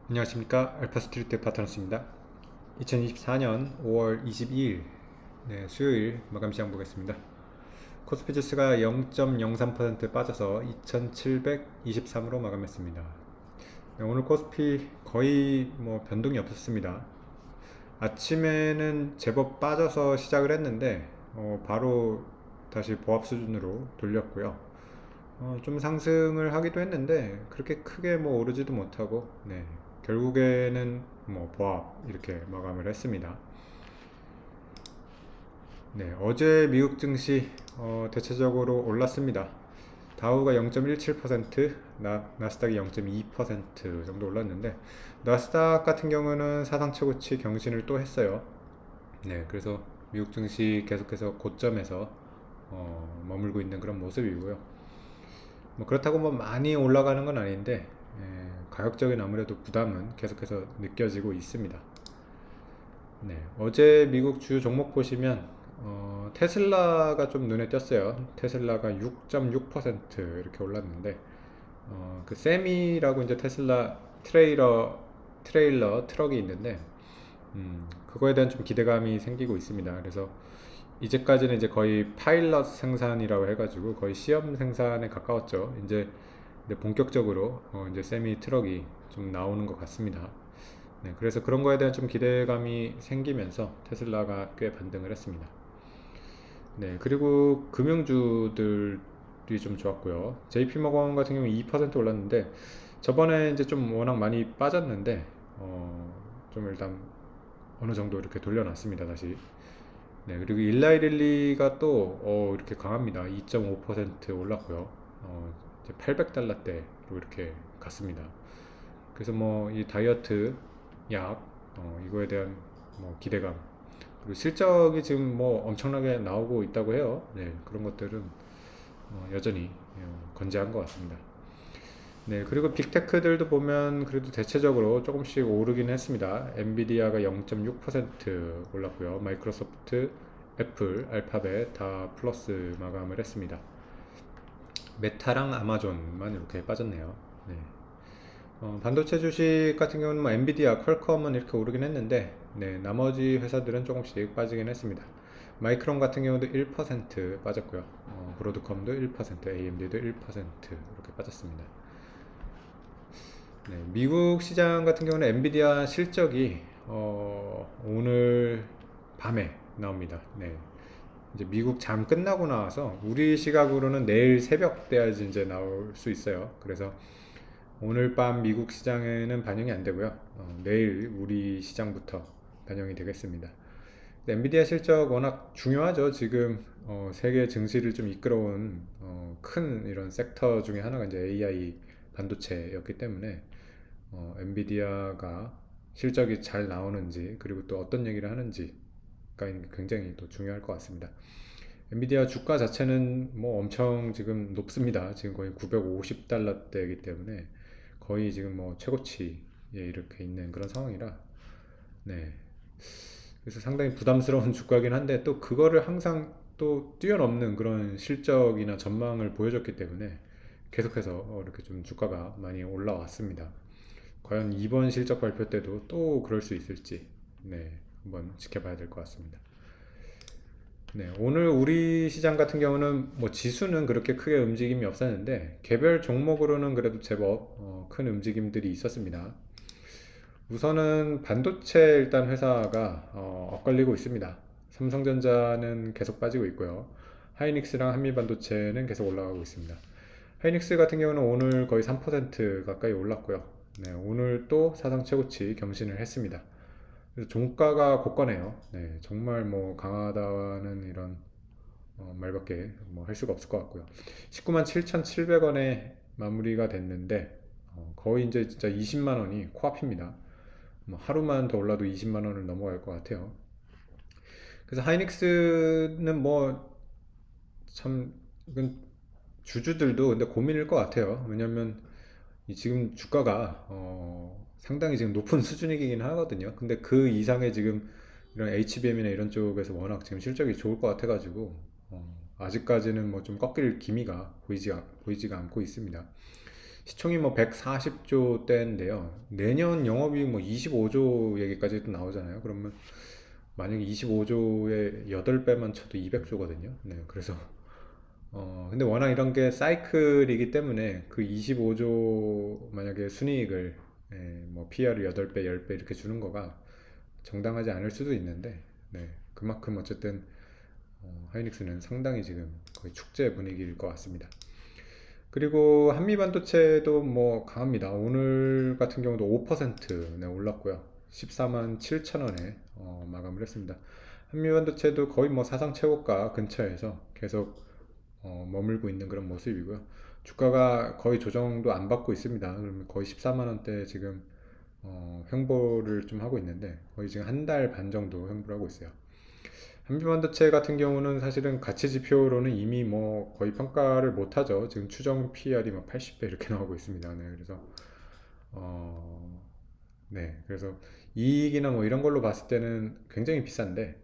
안녕하십니까, 알파스트리트 파트너스입니다. 2024년 5월 22일 수요일 마감시장 보겠습니다. 코스피 지수가 0.03% 빠져서 2723으로 마감했습니다. 오늘 코스피 거의 변동이 없었습니다. 아침에는 제법 빠져서 시작을 했는데 바로 다시 보합 수준으로 돌렸고요. 좀 상승을 하기도 했는데 그렇게 크게 오르지도 못하고, 결국에는 보합 이렇게 마감을 했습니다. 어제 미국 증시 대체적으로 올랐습니다. 다우가 0.17%, 나스닥이 0.2% 정도 올랐는데, 나스닥 같은 경우는 사상 최고치 경신을 또 했어요. 그래서 미국 증시 계속해서 고점에서 머물고 있는 그런 모습이고요. 그렇다고 많이 올라가는 건 아닌데, 가격적인 아무래도 부담은 계속해서 느껴지고 있습니다. 어제 미국 주요 종목 보시면 테슬라가 좀 눈에 띄었어요. 테슬라가 6.6% 이렇게 올랐는데, 그 세미라고 이제 테슬라 트레일러 트럭이 있는데, 그거에 대한 좀 기대감이 생기고 있습니다. 그래서 이제까지는 이제 거의 파일럿 생산이라고 해가지고 거의 시험 생산에 가까웠죠. 이제 근데 본격적으로 이제 세미 트럭이 좀 나오는 것 같습니다. 그래서 그런 거에 대한 좀 기대감이 생기면서 테슬라가 꽤 반등을 했습니다. 그리고 금융주들이 좀 좋았고요. JP모건 같은 경우 2% 올랐는데, 저번에 이제 좀 워낙 많이 빠졌는데 좀 일단 어느 정도 이렇게 돌려놨습니다, 다시. 그리고 일라이릴리가 또 이렇게 강합니다. 2.5% 올랐고요. 이제 800달러대로 이렇게 갔습니다. 그래서 이 다이어트 약 이거에 대한 기대감, 그리고 실적이 지금 엄청나게 나오고 있다고 해요. 그런 것들은 여전히 건재한 것 같습니다. 그리고 빅테크들도 보면 그래도 대체적으로 조금씩 오르긴 했습니다. 엔비디아가 0.6% 올랐고요. 마이크로소프트, 애플, 알파벳 다 플러스 마감을 했습니다. 메타랑 아마존만 이렇게 빠졌네요. 반도체 주식 같은 경우는 엔비디아, 퀄컴은 이렇게 오르긴 했는데, 나머지 회사들은 조금씩 빠지긴 했습니다. 마이크론 같은 경우도 1% 빠졌고요. 브로드컴도 1%, AMD도 1% 이렇게 빠졌습니다. 미국 시장 같은 경우는 엔비디아 실적이 오늘 밤에 나옵니다. 이제 미국 잠 끝나고 나와서 우리 시각으로는 내일 새벽 때야지 이제 나올 수 있어요. 그래서 오늘 밤 미국 시장에는 반영이 안 되고요. 내일 우리 시장부터 반영이 되겠습니다. 엔비디아 실적 워낙 중요하죠. 지금 세계 증시를 좀 이끌어온 큰 이런 섹터 중에 하나가 이제 AI 반도체였기 때문에 엔비디아가 실적이 잘 나오는지, 그리고 또 어떤 얘기를 하는지가 굉장히 또 중요할 것 같습니다. 엔비디아 주가 자체는 엄청 지금 높습니다. 지금 거의 950달러대이기 때문에 거의 지금 최고치에 이렇게 있는 그런 상황이라, 그래서 상당히 부담스러운 주가긴 한데, 또 그거를 항상 또 뛰어넘는 그런 실적이나 전망을 보여줬기 때문에 계속해서 이렇게 좀 주가가 많이 올라왔습니다. 과연 이번 실적 발표 때도 또 그럴 수 있을지, 한번 지켜봐야 될 것 같습니다. 오늘 우리 시장 같은 경우는 지수는 그렇게 크게 움직임이 없었는데, 개별 종목으로는 그래도 제법 큰 움직임들이 있었습니다. 우선은 반도체 일단 회사가 엇갈리고 있습니다. 삼성전자는 계속 빠지고 있고요. 하이닉스랑 한미반도체는 계속 올라가고 있습니다. 하이닉스 같은 경우는 오늘 거의 3% 가까이 올랐고요. 오늘 또 사상 최고치 경신을 했습니다. 그래서 종가가 고가네요. 정말 강하다는 이런 말밖에 할 수가 없을 것 같고요. 19만 7,700원에 마무리가 됐는데, 거의 이제 진짜 20만 원이 코앞입니다. 하루만 더 올라도 20만 원을 넘어갈 것 같아요. 그래서 하이닉스는 참 이건 주주들도 근데 고민일 것 같아요. 왜냐면 지금 주가가 상당히 지금 높은 수준이긴 하거든요. 근데 그 이상의 지금 이런 HBM이나 이런 쪽에서 워낙 지금 실적이 좋을 것 같아가지고 아직까지는 좀 꺾일 기미가 보이지가 않고 있습니다. 시총이 뭐 140조대인데요. 내년 영업이익 뭐 25조 얘기까지도 나오잖아요. 그러면 만약에 25조에 8배만 쳐도 200조거든요. 네, 그래서 근데 워낙 이런 게 사이클이기 때문에 그 25조 만약에 순이익을 뭐 PR을 8배, 10배 이렇게 주는 거가 정당하지 않을 수도 있는데 네, 그만큼 어쨌든 하이닉스는 상당히 지금 거의 축제 분위기일 것 같습니다. 그리고 한미반도체도 뭐 강합니다. 오늘 같은 경우도 5% 네, 올랐고요. 14만 7천 원에 마감을 했습니다. 한미반도체도 거의 뭐 사상 최고가 근처에서 계속 머물고 있는 그런 모습이고요. 주가가 거의 조정도 안 받고 있습니다. 그러면 거의 14만 원대 지금 횡보를 좀 하고 있는데 거의 지금 한 달 반 정도 횡보를 하고 있어요. 한미반도체 같은 경우는 사실은 가치 지표로는 이미 뭐 거의 평가를 못 하죠. 지금 추정 PR이 막 80배 이렇게 나오고 있습니다. 네, 그래서 어, 네, 그래서 이익이나 뭐 이런 걸로 봤을 때는 굉장히 비싼데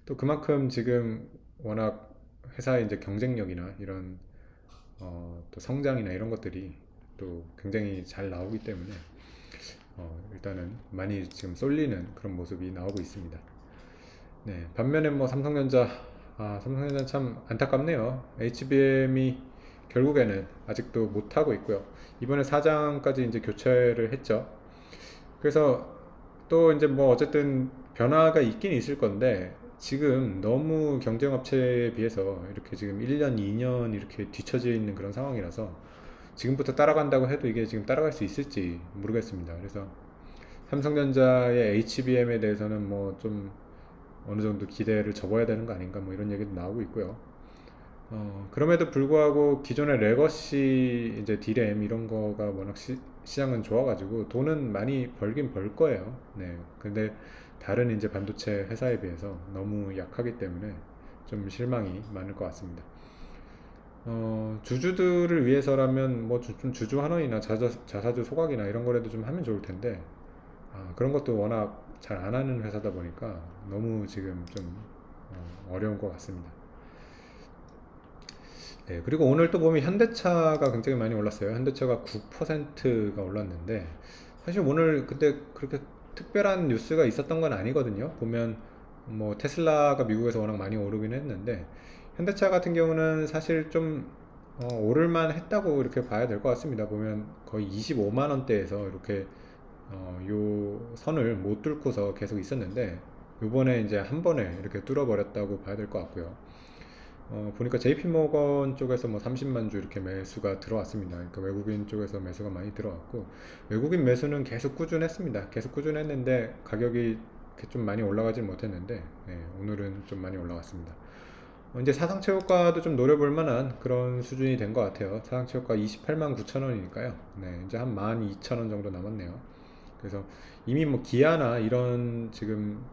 또 그만큼 지금 워낙 회사의 이제 경쟁력이나 이런 또 성장이나 이런 것들이 또 굉장히 잘 나오기 때문에 일단은 많이 지금 쏠리는 그런 모습이 나오고 있습니다. 네, 반면에 뭐 삼성전자 참 안타깝네요. HBM이 결국에는 아직도 못하고 있고요. 이번에 사장까지 이제 교체를 했죠. 그래서 또 이제 뭐 어쨌든 변화가 있긴 있을 건데 지금 너무 경쟁업체에 비해서 이렇게 지금 1년, 2년 이렇게 뒤처져 있는 그런 상황이라서 지금부터 따라간다고 해도 이게 지금 따라갈 수 있을지 모르겠습니다. 그래서 삼성전자의 HBM에 대해서는 뭐 좀 어느 정도 기대를 접어야 되는 거 아닌가 뭐 이런 얘기도 나오고 있고요. 그럼에도 불구하고 기존의 레거시 이제 D램 이런 거가 워낙 시장은 좋아가지고 돈은 많이 벌긴 벌 거예요. 네. 근데 다른 이제 반도체 회사에 비해서 너무 약하기 때문에 좀 실망이 많을 것 같습니다. 주주들을 위해서라면 뭐 좀 주주 환원이나 자사주 소각이나 이런 거라도 좀 하면 좋을 텐데 그런 것도 워낙 잘 안 하는 회사다 보니까 너무 지금 좀 어려운 것 같습니다. 네, 그리고 오늘 또 보면 현대차가 굉장히 많이 올랐어요. 현대차가 9%가 올랐는데 사실 오늘 근데 그렇게 특별한 뉴스가 있었던 건 아니거든요. 보면 뭐 테슬라가 미국에서 워낙 많이 오르긴 했는데 현대차 같은 경우는 사실 좀 오를만 했다고 이렇게 봐야 될 것 같습니다. 보면 거의 25만 원대에서 이렇게 요 선을 못 뚫고서 계속 있었는데 요번에 이제 한 번에 이렇게 뚫어버렸다고 봐야 될 것 같고요. 보니까 JP모건 쪽에서 뭐 30만 주 이렇게 매수가 들어왔습니다. 그러니까 외국인 쪽에서 매수가 많이 들어왔고 외국인 매수는 계속 꾸준했습니다. 계속 꾸준했는데 가격이 이렇게 좀 많이 올라가지 못했는데 오늘은 좀 많이 올라갔습니다. 이제 사상체육과도 좀 노려볼 만한 그런 수준이 된 것 같아요. 사상체육과 28만 9천 원이니까요. 네, 이제 한 12,000원 정도 남았네요. 그래서 이미 뭐 기아나 이런 지금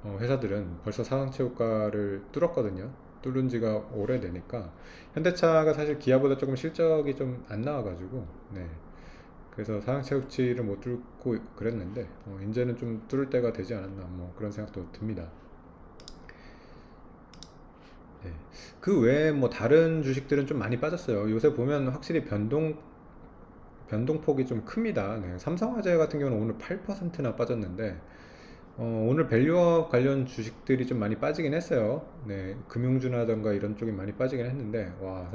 회사들은 벌써 사상체육과를 뚫었거든요. 뚫은 지가 오래되니까 현대차가 사실 기아보다 조금 실적이 좀 안 나와가지고 네. 그래서 사상체육치를 못 뚫고 그랬는데 이제는 좀 뚫을 때가 되지 않았나 뭐 그런 생각도 듭니다. 네. 그 외에 뭐 다른 주식들은 좀 많이 빠졌어요. 요새 보면 확실히 변동폭이 좀 큽니다. 네. 삼성화재 같은 경우는 오늘 8%나 빠졌는데 오늘 밸류업 관련 주식들이 좀 많이 빠지긴 했어요. 네, 금융주라던가 이런 쪽이 많이 빠지긴 했는데, 와,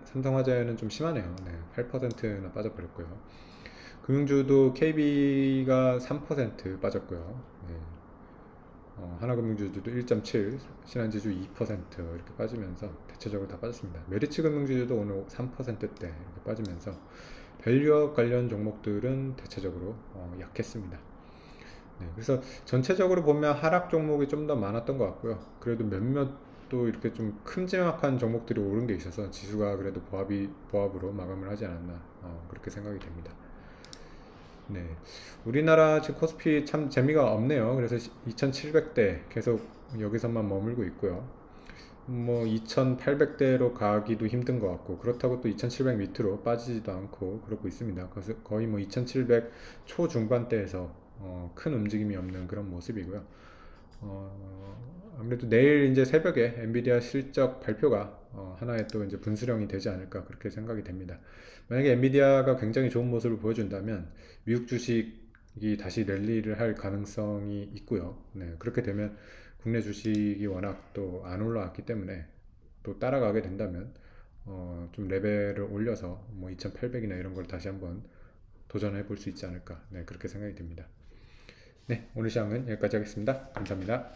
삼성화재는 좀 심하네요. 네, 8%나 빠져버렸고요. 금융주도 KB가 3% 빠졌고요. 네, 하나금융주도 1.7, 신한지주 2% 이렇게 빠지면서 대체적으로 다 빠졌습니다. 메리츠금융주도 오늘 3%대 이렇게 빠지면서 밸류업 관련 종목들은 대체적으로 약했습니다. 네, 그래서 전체적으로 보면 하락 종목이 좀 더 많았던 것 같고요. 그래도 몇몇 또 이렇게 좀 큼지막한 종목들이 오른 게 있어서 지수가 그래도 보합으로 마감을 하지 않았나 그렇게 생각이 됩니다. 네, 우리나라 지금 코스피 참 재미가 없네요. 그래서 2,700대 계속 여기서만 머물고 있고요. 뭐 2,800대로 가기도 힘든 것 같고 그렇다고 또 2,700 밑으로 빠지지도 않고 그러고 있습니다. 그래서 거의 뭐 2,700 초중반대에서 큰 움직임이 없는 그런 모습이고요. 아무래도 내일 이제 새벽에 엔비디아 실적 발표가 하나의 또 이제 분수령이 되지 않을까 그렇게 생각이 됩니다. 만약에 엔비디아가 굉장히 좋은 모습을 보여준다면 미국 주식이 다시 랠리를 할 가능성이 있고요. 네, 그렇게 되면 국내 주식이 워낙 또 안 올라왔기 때문에 또 따라가게 된다면 좀 레벨을 올려서 뭐 2,800이나 이런 걸 다시 한번 도전해 볼 수 있지 않을까. 네, 그렇게 생각이 듭니다. 네, 오늘 시황은 여기까지 하겠습니다. 감사합니다.